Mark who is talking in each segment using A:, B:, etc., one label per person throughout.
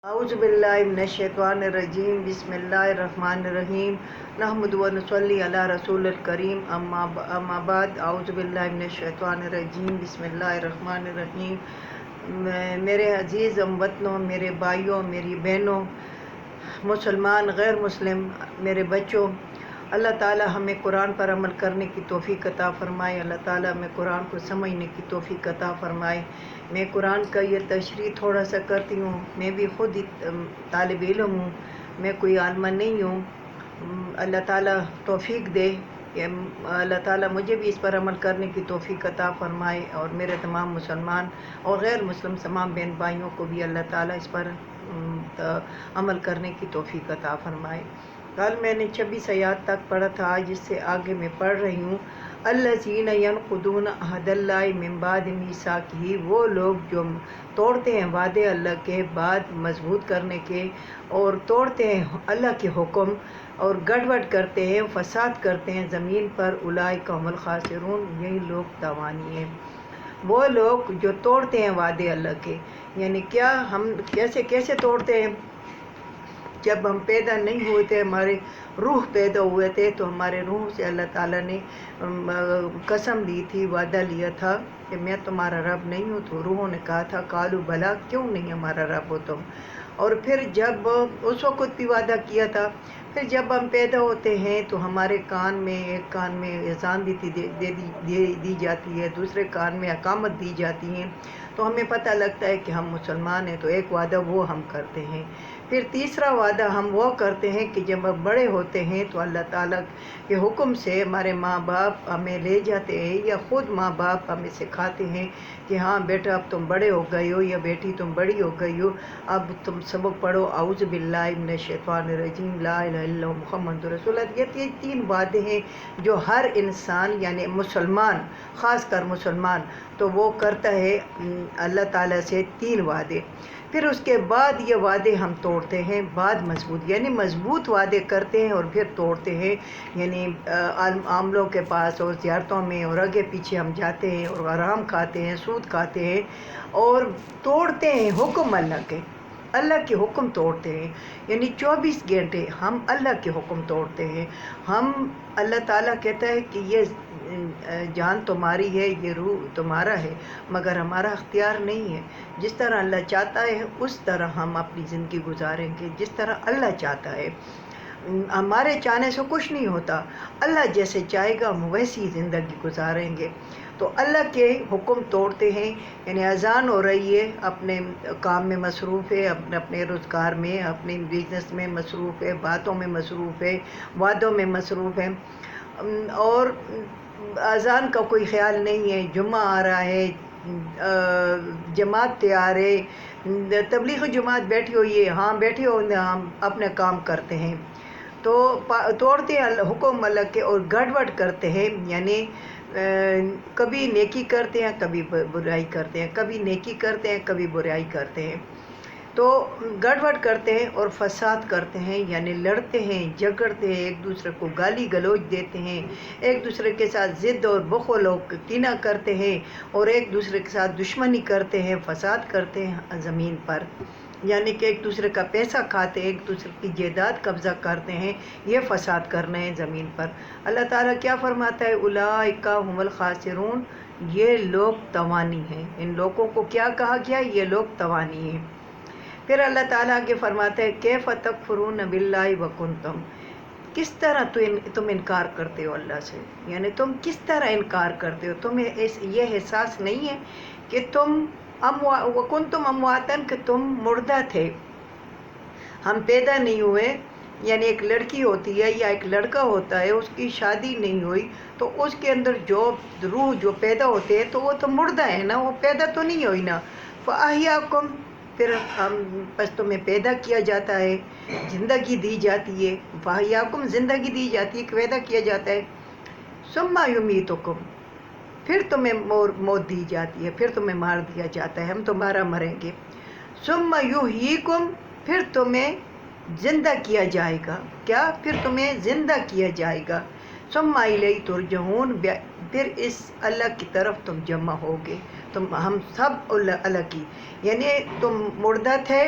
A: अऊज़ु बिल्लाहि मिनश्शैतानिर्रजीम बिस्मिल्लाहिर्रहमानिर्रहीम नहमदु व नुसल्ली अला रसूलिल करीम अम्मा बाद अऊज़ु बिल्लाहि मिनश्शैतानिर्रजीम बिस्मिल्लाहिर्रहमानिर्रहीम। मेरे अजीज़ हमवतनों, मेरे भाइयों, मेरी बहनों, मुसलमान गैर मुस्लिम, मेरे बच्चों, अल्लाह ताला हमें कुरान पर अमल करने की तौफ़ीक़ अता फ़रमाए। अल्लाह ताला हमें कुरान को समझने की तौफ़ीक़ अता फ़रमाए। मैं कुरान का ये तशरीह थोड़ा सा करती हूँ। मैं भी ख़ुद ही तालिब इल्म हूँ, मैं कोई आलिमा नहीं हूँ। अल्लाह ताला तौफ़ीक़ दे कि अल्लाह ताला मुझे भी इस पर अमल करने की तौफ़ीक़ अता फ़रमाए और मेरे तमाम मुसलमान और गैर मुस्लिम तमाम बहन भाइयों को भी अल्लाह ताला इस पर अमल करने की तौफ़ीक़ अता फ़रमाए। कल मैंने 26 आयत तक पढ़ा था, आज इससे आगे मैं पढ़ रही हूँ। अल्लज़ीना यनक़ुदूना अहदल्लाहि मिन बादि मीसाक़िही, वो लोग जो तोड़ते हैं वादे अल्लाह के बाद मजबूत करने के और तोड़ते हैं अल्लाह के हुक्म और गड़बड़ करते हैं, फसाद करते हैं ज़मीन पर। उलाइका हुमुल खासिरून, यही लोग तावानी हैं। वो लोग जो तोड़ते हैं वादे अल्लाह के, यानी क्या हम कैसे कैसे तोड़ते हैं। जब हम पैदा नहीं हुए थे, हमारे रूह पैदा हुए थे, तो हमारे रूह से अल्लाह ताला ने कसम ली थी, वादा लिया था कि मैं तुम्हारा रब नहीं हूँ। तो रूहों ने कहा था कालू भला, क्यों नहीं हमारा रब हो तुम। और फिर जब उस वक़्त भी वादा किया था, फिर जब हम पैदा होते हैं तो हमारे कान में, एक कान में अज़ान दी जाती है, दूसरे कान में अकामत दी जाती है, तो हमें पता लगता है कि हम मुसलमान हैं। तो एक वादा वो हम करते हैं। फिर तीसरा वादा हम वो करते हैं कि जब हम बड़े होते हैं तो अल्लाह ताला के हुक्म से हमारे माँ बाप हमें ले जाते हैं या ख़ुद माँ बाप हमें सिखाते हैं कि हाँ बेटा अब तुम बड़े हो गए हो, या बेटी तुम बड़ी हो गई हो, अब तुम सबक पढ़ो अऊज़ु बिल्लाहि मिनश्शैतानिर्रजीम ला इलाहा इल्लल्लाहु मुहम्मदुर रसूलुल्लाह। ये तीन वादे हैं जो हर इंसान यानी मुसलमान, ख़ास कर मुसलमान, तो वो करता है अल्लाह ताला से तीन वादे। फिर उसके बाद ये वादे हम तोड़ते हैं, बाद मजबूत यानी मजबूत वादे करते हैं और फिर तोड़ते हैं। यानी आमलों के पास और ज़ियारतों में और आगे पीछे हम जाते हैं और आराम खाते हैं, सूद खाते हैं और तोड़ते हैं हुक्म अल्लाह के हुक्म तोड़ते हैं। यानी 24 घंटे हम अल्लाह के हुक्म तोड़ते हैं। हम अल्लाह ताला कहता है कि ये जान तुम्हारी है, ये रूह तुम्हारा है, मगर हमारा अख्तियार नहीं है। जिस तरह अल्लाह चाहता है उस तरह हम अपनी ज़िंदगी गुजारेंगे, जिस तरह अल्लाह चाहता है। हमारे चाहने से कुछ नहीं होता, अल्लाह जैसे चाहेगा हम वैसी ज़िंदगी गुजारेंगे। तो अल्लाह के हुक्म तोड़ते हैं। यानी अज़ान हो रही है, अपने काम में मसरूफ़ है, अपने रोज़गार में, अपने बिज़नेस में मसरूफ़ है, बातों में मसरूफ़ है, वादों में मसरूफ़ है और अज़ान का कोई ख़्याल नहीं है। जुम्मा आ रहा है, जमात तैयार है, तबलीग जमात बैठी हुई है, हाँ बैठी हो, हम अपने काम करते हैं। तो तोड़ते हैं हुक्म अल्लाह के और गड़बड़ करते हैं। यानी कभी नेकी करते हैं, कभी बुराई करते हैं, कभी नेकी करते हैं, कभी बुराई करते हैं। तो गड़बड़ करते हैं और फसाद करते हैं, यानी लड़ते हैं, झगड़ते हैं, एक दूसरे को गाली गलौज देते हैं, एक दूसरे के साथ ज़िद और बुग़्ल और कीना करते हैं और एक दूसरे के साथ दुश्मनी करते हैं, फसाद करते हैं ज़मीन पर। यानी कि एक दूसरे का पैसा खाते हैं, एक दूसरे की जायदाद कब्ज़ा करते हैं, ये फसाद करना है ज़मीन पर। अल्लाह ताला क्या फरमाता है, उलाइका हुमुल खासिरून, ये लोग तवानी हैं। इन लोगों को क्या कहा गया, ये लोग तवानी हैं। फिर अल्लाह ताला आगे फरमाता है कैफ़ तकफ़ुरून बिल्लाहि व कुंतुम, किस तरह तुम इनकार करते हो अल्लाह से। यानी तुम किस तरह इनकार करते हो, तुम्हें ये एहसास नहीं है कि तुम वकुंतुम अमवातन, कि तुम मुर्दा थे, हम पैदा नहीं हुए। यानी एक लड़की होती है या एक लड़का होता है, उसकी शादी नहीं हुई तो उसके अंदर जो रूह जो पैदा होते हैं तो वो तो मुर्दा है ना, वो पैदा तो नहीं हुई ना। फ़अहयाकुम, फिर हम बस तुम्हें पैदा किया जाता है, ज़िंदगी दी जाती है। फ़अहयाकुम, ज़िंदगी दी जाती है, पैदा किया जाता है। सुम्मा युमीतुकुम, फिर तुम्हें मौत दी जाती है, फिर तुम्हें मार दिया जाता है, हम तुम्हारा मरेंगे। सुम्मा युहयीकुम, फिर तुम्हें ज़िंदा किया जाएगा। क्या, फिर तुम्हें ज़िंदा किया जाएगा। सुम्मा इलैहि तुरजऊन, फिर इस अल्लाह की तरफ तुम जमा होगे। तुम हम सब अल्लाह की, यानी तुम मुर्दा थे,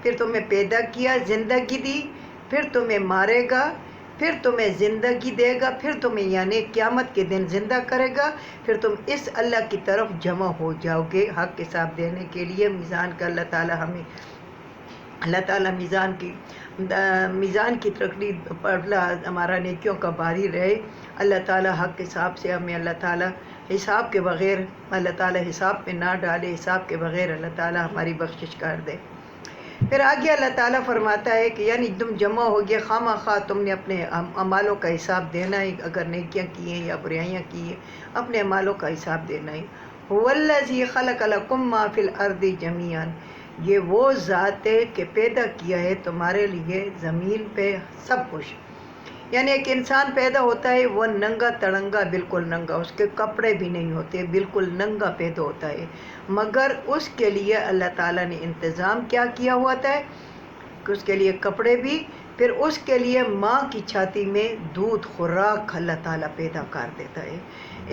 A: پھر تمہیں پیدا کیا، زندگی دی، پھر تمہیں مارے گا، پھر تمہیں زندگی دے گا، پھر تمہیں یعنی قیامت کے دن زندہ کرے گا، پھر تم اس اللہ کی طرف جمع ہو جاؤ گے حق حساب دینے کے لیے۔ میزان کا اللہ تعالیٰ میزان کی تقریر پڑھنا ہمارا نیکیوں کا باری رہے۔ اللہ تعالیٰ حق حساب سے ہمیں اللہ تعالیٰ حساب کے بغیر اللہ تعالیٰ حساب پہ نہ ڈالے، حساب کے بغیر اللہ تعالیٰ ہماری بخشش کر دے۔ پھر آگے اللہ تعالیٰ فرماتا ہے کہ یعنی تم جمع ہو گئے، خواہ خواہ تم نے اپنے اعمالوں کا حساب دینا ہے، اگر نیکیاں کی ہیں یا برائیاں کی ہیں، اپنے اعمالوں کا حساب دینا ہے۔ هو الذی خلق لکم ما فی الارض جمیعا، یہ وہ ذات ہے کہ پیدا کیا ہے تمہارے لیے زمین پہ سب کچھ۔ یعنی ایک انسان پیدا ہوتا ہے وہ ننگا تڑنگا، بالکل ننگا، اس کے کپڑے بھی نہیں ہوتے، بالکل ننگا پیدا ہوتا ہے، مگر اس کے لیے اللہ تعالیٰ نے انتظام کیا کیا ہوتا ہے کہ اس کے لیے کپڑے بھی، پھر اس کے لیے ماں کی چھاتی میں دودھ خوراک اللہ تعالیٰ پیدا کر دیتا ہے۔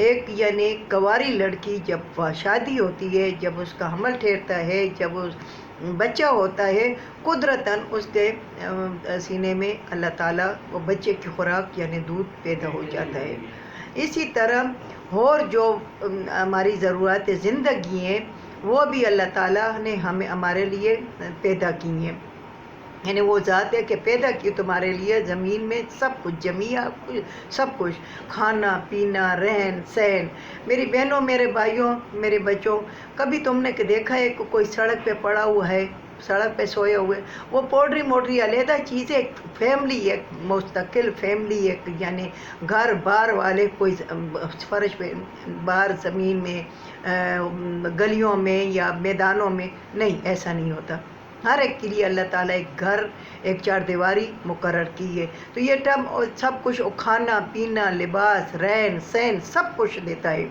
A: ایک یعنی کنواری لڑکی جب شادی ہوتی ہے، جب اس کا حمل ٹھہرتا ہے، جب اس بچہ ہوتا ہے، قدرتاً اس کے سینے میں اللہ تعالیٰ وہ بچے کی خوراک یعنی دودھ پیدا ہو جاتا ہے۔ اسی طرح اور جو ہماری ضرورت زندگی ہیں وہ بھی اللہ تعالیٰ نے ہمارے لیے پیدا کی ہیں، یعنی وہ ذات ہے کہ پیدا کی تمہارے لیے زمین میں سب کچھ، جمیع سب کچھ، کھانا پینا، رہن سہن۔ میری بہنوں، میرے بھائیوں، میرے بچوں، کبھی تم نے دیکھا ہے کہ کوئی سڑک پہ پڑا ہوا ہے، سڑک پہ سوئے ہوئے، وہ پوڈری موڈری علیحدہ چیزیں، ایک فیملی، ایک مستقل فیملی، ایک یعنی گھر بار والے، کوئی فرش پہ، باہر زمین میں، گلیوں میں یا میدانوں میں نہیں، ایسا نہیں ہوتا۔ ہر ایک کے لیے اللہ تعالیٰ ایک گھر، ایک چار دیواری مقرر کی ہے، تو یہ سب کچھ کھانا پینا، لباس، رہن سہن سب کچھ دیتا ہے۔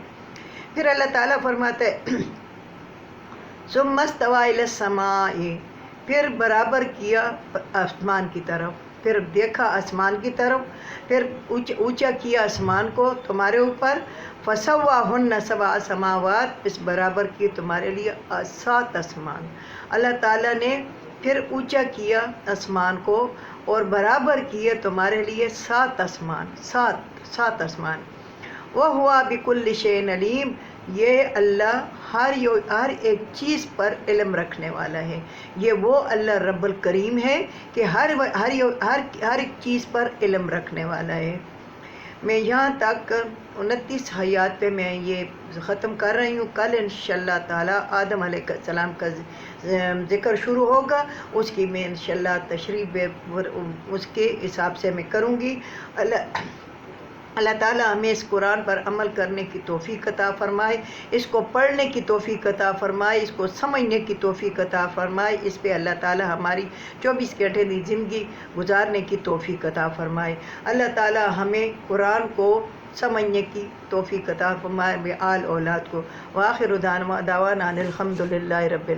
A: پھر اللہ تعالیٰ فرماتا ہے ثم استوى الى السماء، پھر برابر کیا آسمان کی طرف، پھر دیکھا آسمان کی طرف، پھر اونچا کیا آسمان کو تمہارے اوپر، فسواہن سبع سماوات، اس برابر کی تمہارے لیے 7 آسمان۔ اللہ تعالیٰ نے پھر اونچا کیا آسمان کو اور برابر کیے تمہارے لیے 7 آسمان، 7 آسمان۔ وَهُوَ بِكُلِّ شَيْءٍ عَلِيمٌ، یہ اللہ ہر ایک چیز پر علم رکھنے والا ہے۔ یہ وہ اللہ رب الکریم ہے کہ ہر ایک چیز پر علم رکھنے والا ہے۔ میں یہاں تک 29 آیات پہ میں یہ ختم کر رہی ہوں۔ کل انشاءاللہ تعالیٰ آدم علیہ السلام کا ذکر شروع ہوگا، اس کی میں انشاءاللہ تشریح اس کے حساب سے میں کروں گی۔ اللہ تعالیٰ ہمیں اس قرآن پر عمل کرنے کی توفیق عطا فرمائے، اس کو پڑھنے کی توفیق عطا فرمائے، اس کو سمجھنے کی توفیق عطا فرمائے، اس پہ اللہ تعالیٰ ہماری 24 گھنٹے کی زندگی گزارنے کی توفیق عطا فرمائے۔ اللہ تعالیٰ ہمیں قرآن کو سمجھنے کی توفیق عطا فرمائے، آل اولاد کو۔ وآخر دعوانا ان الحمد للہ رب العالمین۔